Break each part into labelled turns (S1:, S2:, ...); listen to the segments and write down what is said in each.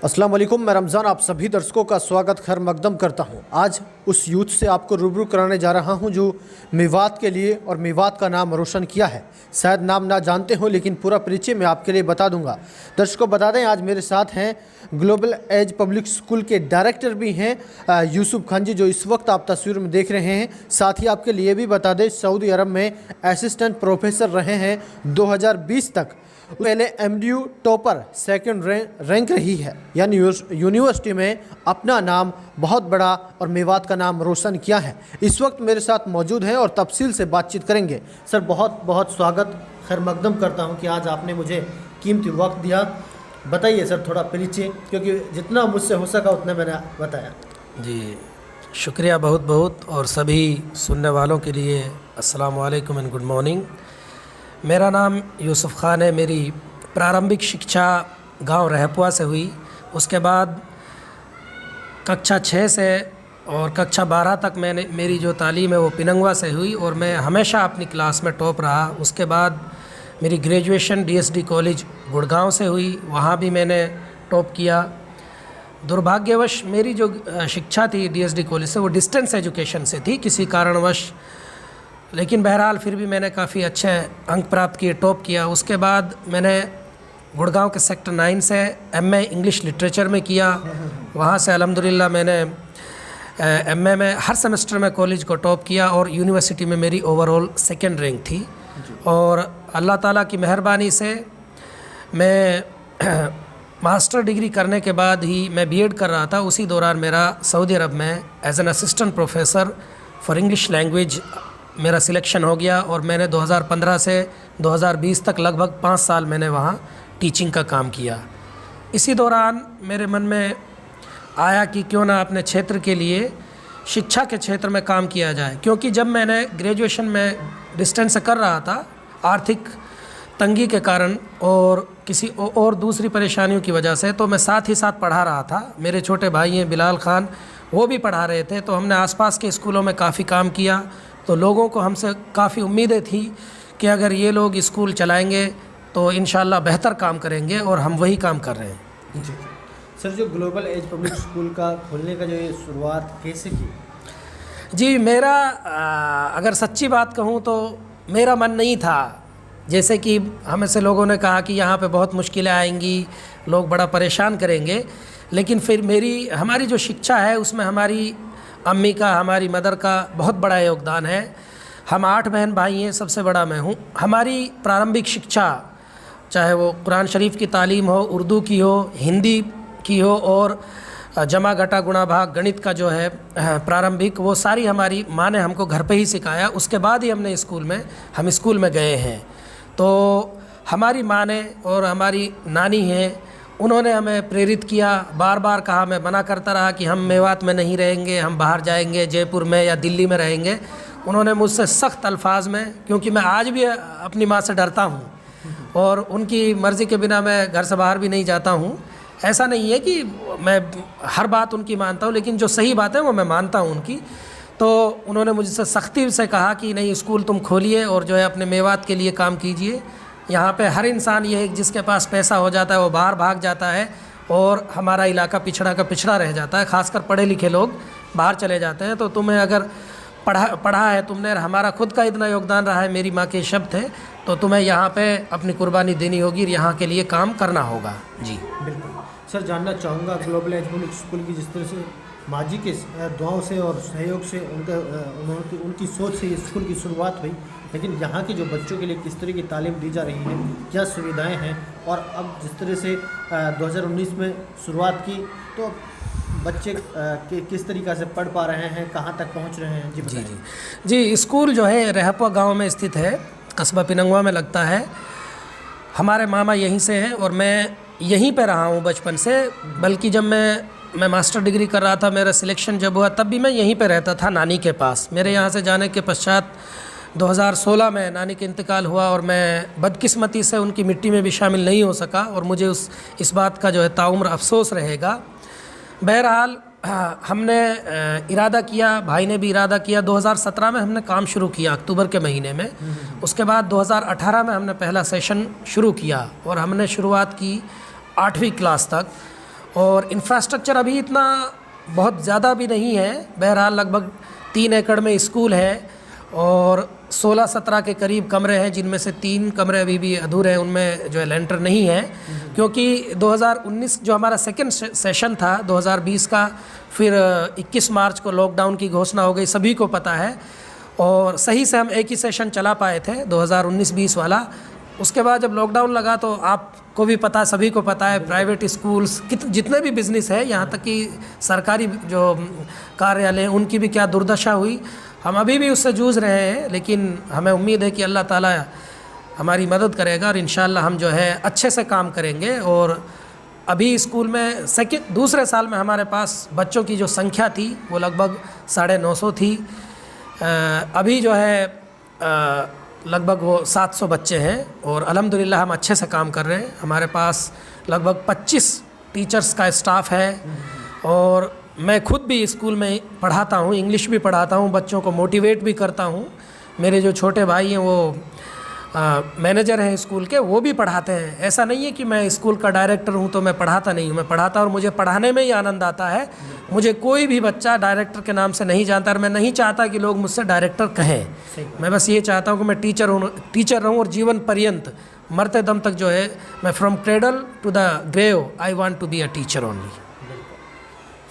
S1: अस्सलाम वालेकुम, मैं रमज़ान आप सभी दर्शकों का स्वागत खैर मकदम करता हूं। आज उस यूथ से आपको रूबरू कराने जा रहा हूं जो मेवात के लिए और मेवात का नाम रोशन किया है। शायद नाम ना जानते हो लेकिन पूरा परिचय मैं आपके लिए बता दूंगा। दर्शकों बता दें, आज मेरे साथ हैं ग्लोबल एज पब्लिक स्कूल के डायरेक्टर भी हैं यूसुफ खान जी, जो इस वक्त आप तस्वीर में देख रहे हैं। साथ ही आपके लिए भी बता दें, सऊदी अरब में असिस्टेंट प्रोफेसर रहे हैं 2020 तक। पहले एमडीयू टॉपर सेकंड रैंक रही है, यानी यूनिवर्सिटी में अपना नाम बहुत बड़ा और मेवात का नाम रोशन किया है। इस वक्त मेरे साथ मौजूद हैं और तफसील से बातचीत करेंगे। सर बहुत बहुत स्वागत खैर मकदम करता हूं कि आज आपने मुझे कीमती वक्त दिया। बताइए सर थोड़ा परिचय, क्योंकि जितना मुझसे हो सका उतना मैंने बताया।
S2: जी शुक्रिया बहुत बहुत, और सभी सुनने वालों के लिए अस्सलाम वालेकुम एंड गुड मॉर्निंग। मेरा नाम यूसुफ खान है। मेरी प्रारंभिक शिक्षा गांव रहपुआ से हुई। उसके बाद कक्षा 6 से और कक्षा 12 तक मेरी जो तालीम है वो पिनंगवा से हुई और मैं हमेशा अपनी क्लास में टॉप रहा। उसके बाद मेरी ग्रेजुएशन डीएसडी कॉलेज गुड़गांव से हुई, वहाँ भी मैंने टॉप किया। दुर्भाग्यवश मेरी जो शिक्षा थी डीएसडी कॉलेज से वो डिस्टेंस एजुकेशन से थी किसी कारणवश, लेकिन बहरहाल फिर भी मैंने काफ़ी अच्छे अंक प्राप्त किए, टॉप किया। उसके बाद मैंने गुड़गांव के सेक्टर 9 से एमए इंग्लिश लिटरेचर में किया। वहाँ से अल्हम्दुलिल्लाह मैंने एमए में हर सेमेस्टर में कॉलेज को टॉप किया और यूनिवर्सिटी में मेरी ओवरऑल सेकंड रैंक थी। और अल्लाह ताला की मेहरबानी से मैं मास्टर डिग्री करने के बाद ही मैं बीएड कर रहा था। उसी दौरान मेरा सऊदी अरब में as an assistant professor for English language मेरा सिलेक्शन हो गया और मैंने 2015 से 2020 तक लगभग 5 साल मैंने वहाँ टीचिंग का काम किया। इसी दौरान मेरे मन में आया कि क्यों ना अपने क्षेत्र के लिए शिक्षा के क्षेत्र में काम किया जाए, क्योंकि जब मैंने ग्रेजुएशन में डिस्टेंस से कर रहा था, आर्थिक तंगी के कारण और किसी और दूसरी परेशानियों की वजह से, तो मैं साथ ही साथ पढ़ा रहा था। मेरे छोटे भाई हैं बिलाल खान, वो भी पढ़ा रहे थे, तो हमने आसपास के स्कूलों में काफ़ी काम किया। तो लोगों को हमसे काफ़ी उम्मीदें थी कि अगर ये लोग स्कूल चलाएंगे तो इंशाल्लाह बेहतर काम करेंगे, और हम वही काम कर रहे हैं।
S1: जी सर, जो ग्लोबल एज पब्लिक स्कूल का खोलने का जो ये शुरुआत कैसे की?
S2: जी मेरा अगर सच्ची बात कहूँ तो मेरा मन नहीं था। जैसे कि हमें से लोगों ने कहा कि यहाँ पे बहुत मुश्किलें आएंगी, लोग बड़ा परेशान करेंगे, लेकिन फिर हमारी जो शिक्षा है उसमें हमारी अम्मी का, हमारी मदर का बहुत बड़ा योगदान है। हम 8 बहन भाई हैं, सबसे बड़ा मैं हूँ। हमारी प्रारंभिक शिक्षा, चाहे वो कुरान शरीफ की तालीम हो, उर्दू की हो, हिंदी की हो, और जमा घटा गुणा भाग गणित का जो है प्रारंभिक, वो सारी हमारी माँ ने हमको घर पे ही सिखाया। उसके बाद ही हम स्कूल में गए हैं। तो हमारी माँ ने और हमारी नानी हैं, उन्होंने हमें प्रेरित किया। बार बार कहा, मैं मना करता रहा कि हम मेवात में नहीं रहेंगे, हम बाहर जाएंगे, जयपुर में या दिल्ली में रहेंगे। उन्होंने मुझसे सख्त अल्फाज में, क्योंकि मैं आज भी अपनी माँ से डरता हूँ और उनकी मर्ज़ी के बिना मैं घर से बाहर भी नहीं जाता हूँ। ऐसा नहीं है कि मैं हर बात उनकी मानता हूँ, लेकिन जो सही बात है वो मैं मानता हूँ उनकी। तो उन्होंने मुझसे सख्ती से कहा कि नहीं, स्कूल तुम खोलिए और जो है अपने मेवात के लिए काम कीजिए। यहाँ पे हर इंसान ये है कि जिसके पास पैसा हो जाता है वो बाहर भाग जाता है और हमारा इलाका पिछड़ा का पिछड़ा रह जाता है। खासकर पढ़े लिखे लोग बाहर चले जाते हैं। तो तुम्हें अगर पढ़ा है तुमने, हमारा खुद का इतना योगदान रहा है, मेरी माँ के शब्द थे, तो तुम्हें यहाँ पे अपनी कुर्बानी देनी होगी और यहाँ के लिए काम करना होगा। जी
S1: बिल्कुल सर, जानना चाहूँगा ग्लोबल एज पब्लिक स्कूल की जिस तरह से माजी के दुआओं से और सहयोग से उनकी सोच से स्कूल की शुरुआत हुई, लेकिन यहाँ के जो बच्चों के लिए किस तरह की तालीम दी जा रही है, क्या सुविधाएं हैं, और अब जिस तरह से 2019 में शुरुआत की तो बच्चे किस तरीक़ा से पढ़ पा रहे हैं, कहाँ तक पहुँच रहे हैं?
S2: जी स्कूल जो है रहपुआ गांव में स्थित है, कस्बा पिनंगवा में लगता है। हमारे मामा यहीं से हैं और मैं यहीं पे रहा हूँ बचपन से। बल्कि जब मैं मास्टर डिग्री कर रहा था, मेरा सिलेक्शन जब हुआ, तब भी मैं यहीं पे रहता था नानी के पास। मेरे यहाँ से जाने के पश्चात 2016 में नानी का इंतकाल हुआ और मैं बदकिस्मती से उनकी मिट्टी में भी शामिल नहीं हो सका, और मुझे इस बात का जो है ताउम्र अफसोस रहेगा। बहरहाल हमने इरादा किया, भाई ने भी इरादा किया। 2017 में हमने काम शुरू किया अक्टूबर के महीने में। उसके बाद 2018 में हमने पहला सेशन शुरू किया और हमने शुरुआत की 8वीं क्लास तक। और इंफ्रास्ट्रक्चर अभी इतना बहुत ज़्यादा भी नहीं है। बहरहाल लगभग 3 एकड़ में स्कूल है और 16-17 के करीब कमरे हैं, जिनमें से 3 कमरे अभी भी अधूरे हैं, उनमें जो है लेंटर नहीं है, क्योंकि 2019 जो हमारा सेकंड सेशन था 2020 का, फिर 21 मार्च को लॉकडाउन की घोषणा हो गई, सभी को पता है। और सही से हम एक ही सेशन चला पाए थे 2019-20 वाला। उसके बाद जब लॉकडाउन लगा तो आपको भी पता, सभी को पता है, प्राइवेट स्कूल्स जितने भी बिज़नेस है, यहाँ तक कि सरकारी जो कार्यालय हैं, उनकी भी क्या दुर्दशा हुई। हम अभी भी उससे जूझ रहे हैं, लेकिन हमें उम्मीद है कि अल्लाह ताला हमारी मदद करेगा और इंशाअल्लाह हम जो है अच्छे से काम करेंगे। और अभी स्कूल में दूसरे साल में हमारे पास बच्चों की जो संख्या थी वो लगभग 950 थी। अभी जो है लगभग वो 700 बच्चे हैं और अल्हम्दुलिल्लाह हम अच्छे से काम कर रहे हैं। हमारे पास लगभग 25 टीचर्स का स्टाफ है और मैं खुद भी स्कूल में पढ़ाता हूँ, इंग्लिश भी पढ़ाता हूँ, बच्चों को मोटिवेट भी करता हूँ। मेरे जो छोटे भाई हैं वो मैनेजर हैं स्कूल के, वो भी पढ़ाते हैं। ऐसा नहीं है कि मैं स्कूल का डायरेक्टर हूँ तो मैं पढ़ाता नहीं हूँ, मैं पढ़ाता और मुझे पढ़ाने में ही आनंद आता है। मुझे कोई भी बच्चा डायरेक्टर के नाम से नहीं जानता और मैं नहीं चाहता कि लोग मुझसे डायरेक्टर कहें। मैं बस ये चाहता हूँ कि मैं टीचर रहूँ और जीवन पर्यंत मरते दम तक जो है मैं from cradle to the grave I want to be a teacher only.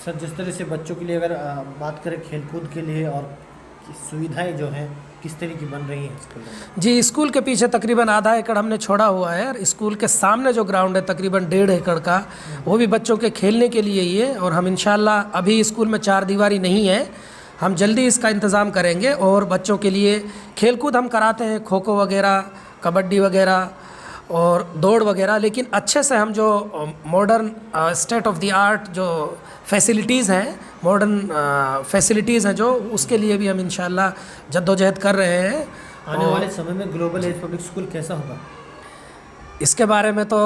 S1: Sir, जिस तरह से बच्चों के लिए अगर बात करें खेलकूद के लिए और सुविधाएं जो हैं किस तरह की बन रही हैं स्कूल में? जी,
S2: स्कूल के पीछे तकरीबन आधा एकड़ हमने छोड़ा हुआ है और स्कूल के सामने जो ग्राउंड है तकरीबन 1.5 एकड़ का, वो भी बच्चों के खेलने के लिए ही है। और हम इंशाल्लाह, अभी स्कूल में 4 दीवारी नहीं है, हम जल्दी इसका इंतज़ाम करेंगे और बच्चों के लिए खेलकूद हम कराते हैं, खो खो वगैरह, कबड्डी वगैरह और दौड़ वगैरह, लेकिन अच्छे से हम जो modern state of the art जो फैसिलिटीज़ हैं, मॉडर्न फैसिलिटीज़ हैं जो, उसके लिए भी हम इंशाल्लाह जद्दोजहद कर रहे हैं।
S1: आने वाले समय में ग्लोबल एज पब्लिक स्कूल कैसा होगा?
S2: इसके बारे में तो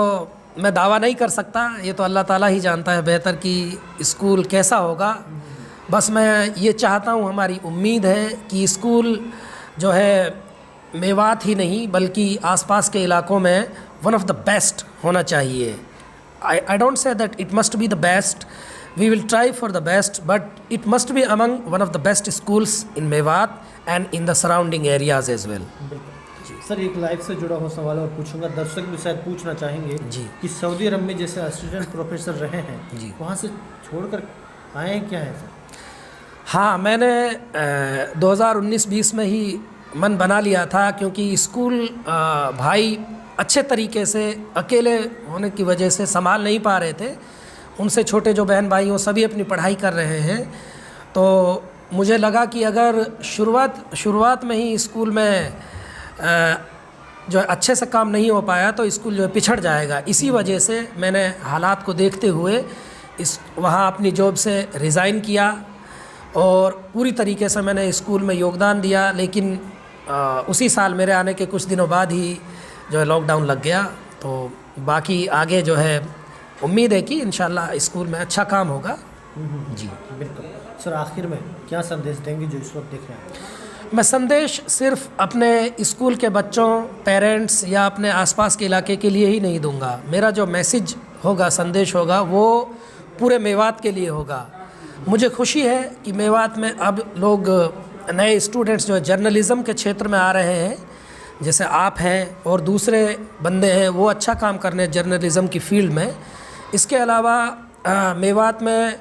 S2: मैं दावा नहीं कर सकता, ये तो अल्लाह ताला ही जानता है बेहतर कि स्कूल कैसा होगा। बस मैं ये चाहता हूँ, हमारी उम्मीद है कि स्कूल जो है मेवात ही नहीं बल्कि आसपास के इलाकों में वन ऑफ द बेस्ट होना चाहिए। I don't say that it must be the best, we will try for the best, but it must be among one of the best schools in Mewat and in the surrounding areas as well.
S1: Sir, एक life से जुड़ा हुआ सवाल और पूछूंगा, दर्शक भी शायद पूछना चाहेंगे जी कि सऊदी अरब में जैसे असिस्टेंट प्रोफेसर रहे हैं जी, वहाँ से छोड़कर आए हैं, क्या है सर?
S2: हाँ, मैंने 2019-20 में ही मन बना लिया था, क्योंकि स्कूल भाई अच्छे तरीके से अकेले होने की वजह से संभाल नहीं पा रहे थे। उनसे छोटे जो बहन भाई वो सभी अपनी पढ़ाई कर रहे हैं, तो मुझे लगा कि अगर शुरुआत में ही स्कूल में जो अच्छे से काम नहीं हो पाया तो स्कूल जो है पिछड़ जाएगा। इसी वजह से मैंने हालात को देखते हुए वहाँ अपनी जॉब से रिज़ाइन किया और पूरी तरीके से मैंने स्कूल में योगदान दिया। लेकिन उसी साल मेरे आने के कुछ दिनों बाद ही जो है लॉकडाउन लग गया। तो बाकी आगे जो है उम्मीद है कि इंशाल्लाह स्कूल में अच्छा काम होगा। जी
S1: बिल्कुल। सर, आखिर में क्या संदेश देंगे जो इस वक्त देख रहे हैं?
S2: मैं संदेश सिर्फ अपने स्कूल के बच्चों, पेरेंट्स या अपने आसपास के इलाके के लिए ही नहीं दूंगा। मेरा जो मैसेज होगा, संदेश होगा, वो पूरे मेवात के लिए होगा। मुझे खुशी है कि मेवात में अब लोग नए स्टूडेंट्स जो है जर्नलिज़म के क्षेत्र में आ रहे हैं, जैसे आप हैं और दूसरे बंदे हैं, वो अच्छा काम कर रहे हैं जर्नलिज़म की फील्ड में। इसके अलावा मेवात में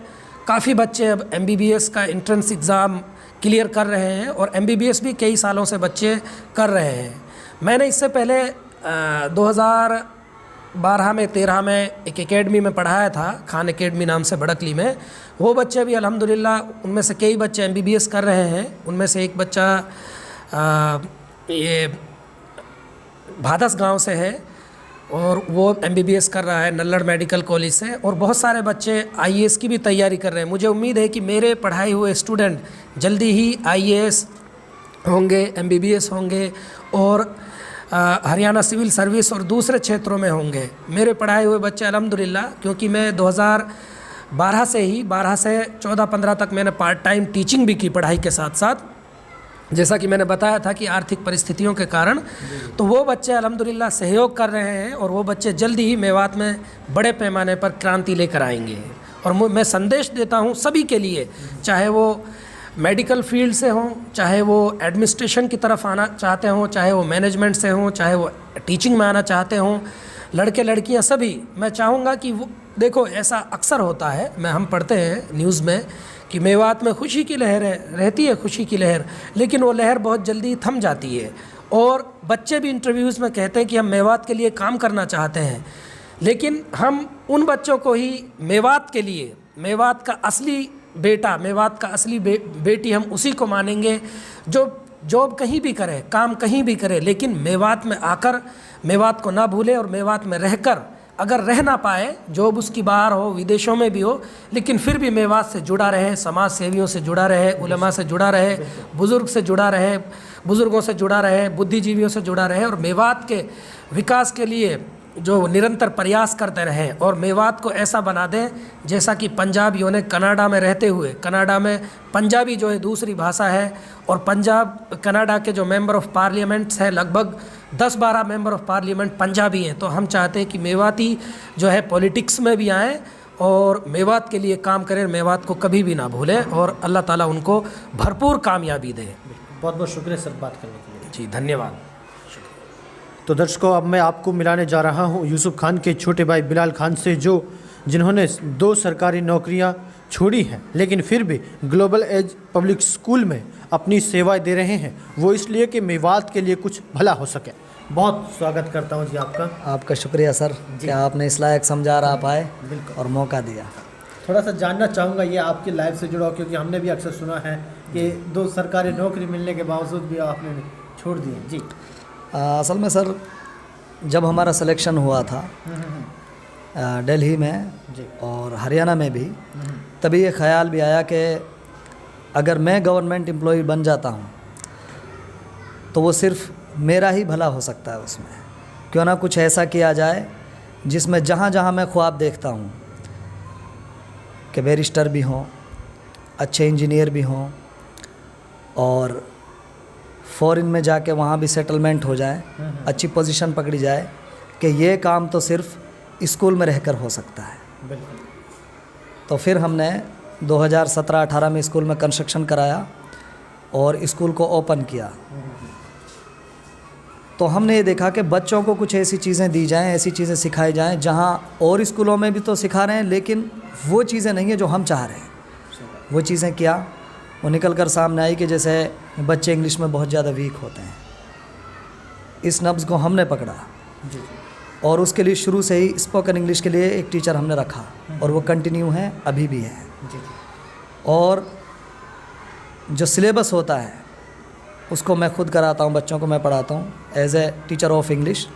S2: काफ़ी बच्चे अब MBBS का एंट्रेंस एग्ज़ाम क्लियर कर रहे हैं और MBBS भी कई सालों से बच्चे कर रहे हैं। मैंने इससे पहले 2012 में 13 में एक एकेडमी में पढ़ाया था, खान एकेडमी नाम से, बड़कली में। वो बच्चे भी अल्हम्दुलिल्लाह, उनमें से कई बच्चे MBBS कर रहे हैं। उनमें से एक बच्चा ये भादस गांव से है और वो MBBS कर रहा है नल्लड़ मेडिकल कॉलेज से, और बहुत सारे बच्चे IAS की भी तैयारी कर रहे हैं। मुझे उम्मीद है कि मेरे पढ़ाए हुए स्टूडेंट जल्दी ही IAS होंगे, MBBS होंगे और हरियाणा सिविल सर्विस और दूसरे क्षेत्रों में होंगे। मेरे पढ़ाए हुए बच्चे अल्हम्दुलिल्लाह, क्योंकि मैं 2012 से 14-15 तक मैंने पार्ट टाइम टीचिंग भी की पढ़ाई के साथ साथ, जैसा कि मैंने बताया था कि आर्थिक परिस्थितियों के कारण, तो वो बच्चे अल्हम्दुलिल्लाह सहयोग कर रहे हैं और वो बच्चे जल्दी ही मेवात में बड़े पैमाने पर क्रांति लेकर आएंगे। और मैं संदेश देता हूँ सभी के लिए, चाहे वो मेडिकल फील्ड से हों, चाहे वो एडमिनिस्ट्रेशन की तरफ आना चाहते हों, चाहे वो मैनेजमेंट से हों, चाहे वो टीचिंग में आना चाहते हों, लड़के लड़कियां सभी, मैं चाहूँगा कि वो देखो, ऐसा अक्सर होता है, हम पढ़ते हैं न्यूज़ में कि मेवात में खुशी की लहर रहती है, खुशी की लहर, लेकिन वो लहर बहुत जल्दी थम जाती है। और बच्चे भी इंटरव्यूज़ में कहते हैं कि हम मेवात के लिए काम करना चाहते हैं, लेकिन हम उन बच्चों को ही मेवात के लिए, मेवात का असली बेटा, मेवात का असली बेटी हम उसी को मानेंगे जो जॉब कहीं भी करे, काम कहीं भी करे, लेकिन मेवात में आकर मेवात को ना भूले और मेवात में रहकर, अगर रह ना पाए, जॉब उसकी बाहर हो, विदेशों में भी हो, लेकिन फिर भी मेवात से जुड़ा रहे, समाज सेवियों से जुड़ा रहे, उलमा से जुड़ा रहे, बुज़ुर्ग से जुड़ा रहे, बुज़ुर्गों से जुड़ा रहे, बुद्धिजीवियों से जुड़ा रहे और मेवात के विकास के लिए जो निरंतर प्रयास करते रहें और मेवात को ऐसा बना दें जैसा कि पंजाबियों ने कनाडा में रहते हुए, कनाडा में पंजाबी जो है दूसरी भाषा है और पंजाब कनाडा के जो मेंबर ऑफ़ पार्लियामेंट्स हैं, लगभग 10-12 मेंबर ऑफ़ पार्लियामेंट पंजाबी हैं। तो हम चाहते हैं कि मेवाती जो है पॉलिटिक्स में भी आएँ और मेवात के लिए काम करें, मेवात को कभी भी ना भूलें और अल्लाह ताला उनको भरपूर कामयाबी दे।
S1: बहुत बहुत शुक्रिया सर बात करने के लिए।
S2: जी धन्यवाद।
S1: तो दर्शकों, अब मैं आपको मिलाने जा रहा हूं यूसुफ खान के छोटे भाई बिलाल खान से, जिन्होंने 2 सरकारी नौकरियां छोड़ी हैं, लेकिन फिर भी ग्लोबल एज पब्लिक स्कूल में अपनी सेवाएं दे रहे हैं, वो इसलिए कि मेवात के लिए कुछ भला हो सके। बहुत स्वागत करता हूं जी आपका।
S3: आपका शुक्रिया सर कि आपने इस लायक समझा रहा पाए और मौका दिया।
S1: थोड़ा सा जानना चाहूँगा, ये आपकी लाइफ से जुड़ा हो, क्योंकि हमने भी अक्सर सुना है कि 2 सरकारी नौकरी मिलने के बावजूद भी आपने छोड़ दी जी।
S3: असल में सर, जब हमारा सिलेक्शन हुआ था दिल्ली में और हरियाणा में भी, तभी ये ख्याल भी आया कि अगर मैं गवर्नमेंट एम्प्लॉय बन जाता हूँ तो वो सिर्फ मेरा ही भला हो सकता है। उसमें क्यों ना कुछ ऐसा किया जाए जिसमें जहाँ जहाँ मैं ख्वाब देखता हूँ कि बैरिस्टर भी हों, अच्छे इंजीनियर भी हों और फ़ॉरेन में जाके वहाँ भी सेटलमेंट हो जाए, अच्छी पोजीशन पकड़ी जाए, कि ये काम तो सिर्फ स्कूल में रहकर हो सकता है। तो फिर हमने 2017-18 में स्कूल में कंस्ट्रक्शन कराया और स्कूल को ओपन किया। तो हमने ये देखा कि बच्चों को कुछ ऐसी चीज़ें दी जाएं, ऐसी चीज़ें सिखाई जाएं जहाँ और स्कूलों में भी तो सिखा रहे हैं, लेकिन वो चीज़ें नहीं है जो हम चाह रहे हैं। वो चीज़ें क्या, वो निकल कर सामने आई कि जैसे बच्चे इंग्लिश में बहुत ज़्यादा वीक होते हैं। इस नब्ज़ को हमने पकड़ा और उसके लिए शुरू से ही स्पोकन इंग्लिश के लिए एक टीचर हमने रखा और वो कंटिन्यू है, अभी भी है। और जो सिलेबस होता है उसको मैं खुद कराता हूँ, बच्चों को मैं पढ़ाता हूँ as a teacher of English.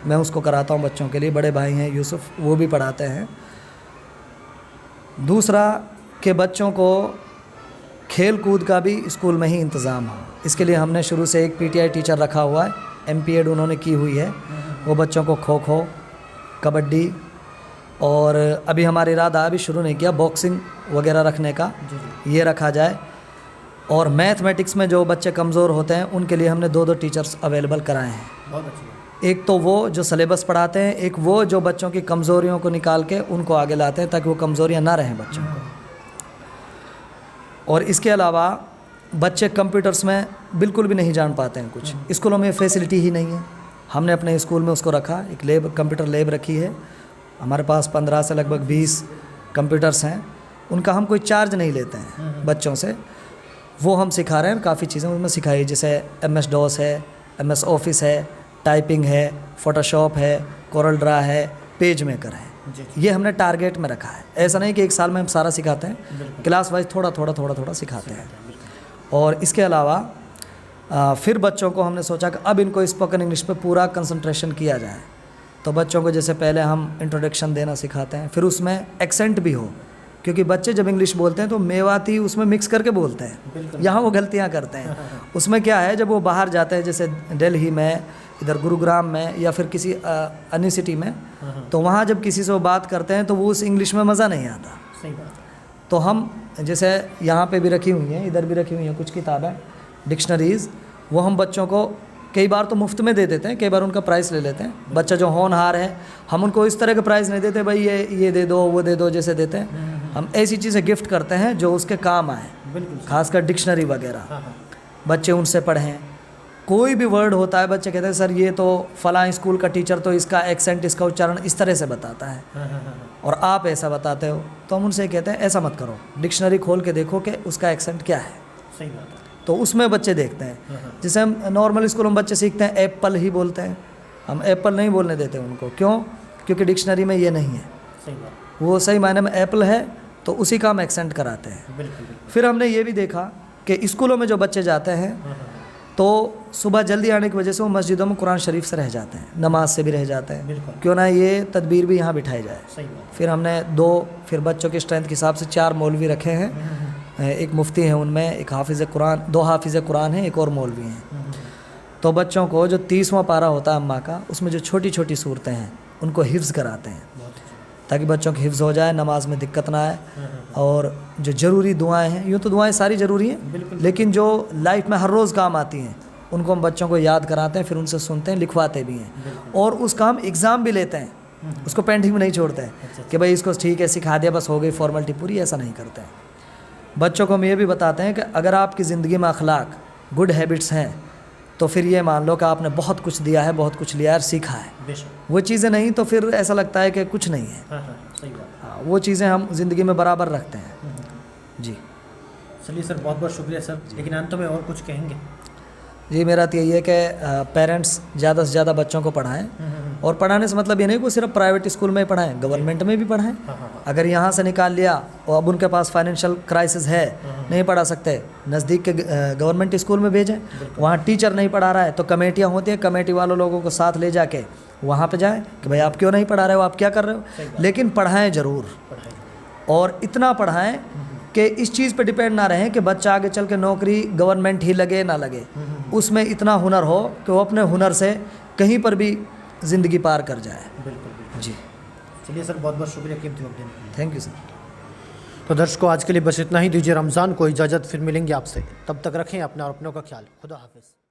S3: मैं उसको कराता हूँ बच्चों के लिए। बड़े भाई हैं यूसुफ, वो भी पढ़ाते हैं। दूसरा कि बच्चों को खेल कूद का भी स्कूल में ही इंतज़ाम हो, इसके लिए हमने शुरू से एक पीटीआई टीचर रखा हुआ है, एमपीएड उन्होंने की हुई है। वो बच्चों को खो खो, कबड्डी और अभी हमारा इरादा अभी शुरू नहीं किया बॉक्सिंग वगैरह रखने का, ये रखा जाए। और मैथमेटिक्स में जो बच्चे कमज़ोर होते हैं उनके लिए हमने 2-2 टीचर्स अवेलेबल कराए हैं।
S1: बहुत अच्छी।
S3: एक तो वो जो सिलेबस पढ़ाते हैं, एक वो जो बच्चों की कमज़ोरियों को निकाल के उनको आगे लाते हैं ताकि वो कमज़ोरियाँ ना रहें बच्चों को। और इसके अलावा बच्चे कंप्यूटर्स में बिल्कुल भी नहीं जान पाते हैं कुछ, स्कूलों में फैसिलिटी ही नहीं है। हमने अपने स्कूल में उसको रखा, एक लैब, कंप्यूटर लैब रखी है। हमारे पास 15 से लगभग 20 कंप्यूटर्स हैं। उनका हम कोई चार्ज नहीं लेते हैं बच्चों से, वो हम सिखा रहे हैं। काफ़ी चीज़ें उनमें सिखाई, जैसे MS DOS है, MS ऑफिस है, टाइपिंग है, फ़ोटोशॉप है, कोरल ड्रा है, पेज मेकर है। ये हमने टारगेट में रखा है। ऐसा नहीं कि एक साल में हम सारा सिखाते हैं, क्लास वाइज थोड़ा थोड़ा सिखाते हैं। और इसके अलावा फिर बच्चों को हमने सोचा कि अब इनको स्पोकन इंग्लिश पे पूरा कंसंट्रेशन किया जाए। तो बच्चों को जैसे पहले हम इंट्रोडक्शन देना सिखाते हैं, फिर उसमें एक्सेंट भी हो, क्योंकि बच्चे जब इंग्लिश बोलते हैं तो मेवाती उसमें मिक्स करके बोलते हैं, यहाँ वो गलतियाँ करते हैं। उसमें क्या है, जब वो बाहर जाते हैं जैसे दिल्ली में, इधर गुरुग्राम में या फिर किसी अन्य सिटी में, तो वहाँ जब किसी से वो बात करते हैं तो वो उस इंग्लिश में मज़ा नहीं आता।
S1: सही बात।
S3: तो हम जैसे यहाँ पे भी रखी हुई हैं, इधर भी रखी हुई हैं कुछ किताबें, डिक्शनरीज़, वो हम बच्चों को कई बार तो मुफ्त में दे देते हैं, कई बार उनका प्राइस ले लेते हैं। बच्चा जो होनहार है, हम उनको इस तरह के प्राइस नहीं देते भाई ये दे दो वो दे दो जैसे देते हैं। हम ऐसी चीज़ें गिफ्ट करते हैं जो उसके काम आए, खासकर डिक्शनरी वगैरह, बच्चे उनसे पढ़ें। कोई भी वर्ड होता है बच्चे कहते हैं सर ये तो फ़लाँ स्कूल का टीचर तो इसका एक्सेंट, इसका उच्चारण इस तरह से बताता है और आप ऐसा बताते हो, तो हम उनसे कहते हैं ऐसा मत करो, डिक्शनरी खोल के देखो कि उसका एक्सेंट क्या है।
S1: सही बात है।
S3: तो उसमें बच्चे देखते हैं। जैसे हम नॉर्मल स्कूल में बच्चे सीखते हैं एप्पल ही बोलते हैं, हम एप्पल नहीं बोलने देते उनको। क्यों? क्योंकि डिक्शनरी में ये नहीं है।
S1: सही बात।
S3: वो सही मायने में एप्पल है तो उसी का हम एक्सेंट कराते हैं।
S1: बिल्कुल।
S3: फिर हमने ये भी देखा कि स्कूलों में जो बच्चे जाते हैं तो सुबह जल्दी आने की वजह से वो मस्जिदों में कुरान शरीफ से रह जाते हैं, नमाज से भी रह जाते हैं।
S1: बिल्कुल।
S3: क्यों ना ये तदबीर भी यहाँ बिठाई जाए।
S1: सही बात।
S3: फिर हमने फिर बच्चों के स्ट्रेंथ के हिसाब से 4 मौलवी रखे हैं। एक मुफ्ती है उनमें, एक हाफिज़ कुरान, 2 हाफिज़ कुरान हैं, एक और मौलवी हैं। तो बच्चों को जो 30वां पारा होता है अम्मा का, उसमें जो छोटी छोटी सूरतें हैं उनको हिफ्ज़ कराते हैं ताकि बच्चों की हिफ्ज़ हो जाए, नमाज में दिक्कत ना आए। और जो ज़रूरी दुआएं हैं, यूँ तो दुआएं सारी ज़रूरी हैं, लेकिन जो लाइफ में हर रोज़ काम आती हैं उनको हम बच्चों को याद कराते हैं, फिर उनसे सुनते हैं, लिखवाते भी हैं। और उसका हम एग्ज़ाम भी लेते हैं, उसको पेंडिंग में नहीं छोड़ते हैं कि भाई इसको ठीक है सिखा दिया बस हो गई फॉर्मेलिटी पूरी, ऐसा नहीं करते हैं। बच्चों को हम ये भी बताते हैं कि अगर आपकी ज़िंदगी में अखलाक, गुड हैबिट्स हैं तो फिर ये मान लो कि आपने बहुत कुछ दिया है, बहुत कुछ लिया है, सीखा है। वो चीज़ें नहीं तो फिर ऐसा लगता है कि कुछ नहीं है।
S1: सही बात।
S3: हाँ, वो चीज़ें हम ज़िंदगी में बराबर रखते हैं। जी
S1: चलिए सर, बहुत बहुत शुक्रिया सर। लेकिन अंत में और कुछ कहेंगे?
S3: जी, मेरा तो यही है कि पेरेंट्स ज़्यादा से ज़्यादा बच्चों को पढ़ाएं। और पढ़ाने से मतलब ये नहीं कि सिर्फ प्राइवेट स्कूल में ही पढ़ाएं, गवर्नमेंट में भी पढ़ाएं। अगर यहाँ से निकाल लिया और अब उनके पास फाइनेंशियल क्राइसिस है, नहीं पढ़ा सकते, नज़दीक के गवर्नमेंट स्कूल में भेजें। वहाँ टीचर नहीं पढ़ा रहा है तो कमेटियाँ होती हैं, कमेटी वालों लोगों को साथ ले जाके वहाँ पे जाएं कि भाई आप क्यों नहीं पढ़ा रहे हो, आप क्या कर रहे हो। लेकिन पढ़ाएँ ज़रूर, और इतना पढ़ाएँ कि इस चीज़ पे डिपेंड ना रहें कि बच्चा आगे चल के नौकरी गवर्नमेंट ही लगे ना लगे। उसमें इतना हुनर हो कि वो अपने हुनर से कहीं पर भी ज़िंदगी पार कर जाए।
S1: बिल्कुल।
S3: जी,
S1: चलिए सर, बहुत बहुत शुक्रिया कीमती वक्त देने के लिए।
S3: Thank you sir.
S1: तो दर्शकों, आज के लिए बस इतना ही। दीजिए रमज़ान को इजाज़त, फिर मिलेंगे आपसे। तब तक रखें अपना और अपनों का ख्याल। खुदा हाफिज़।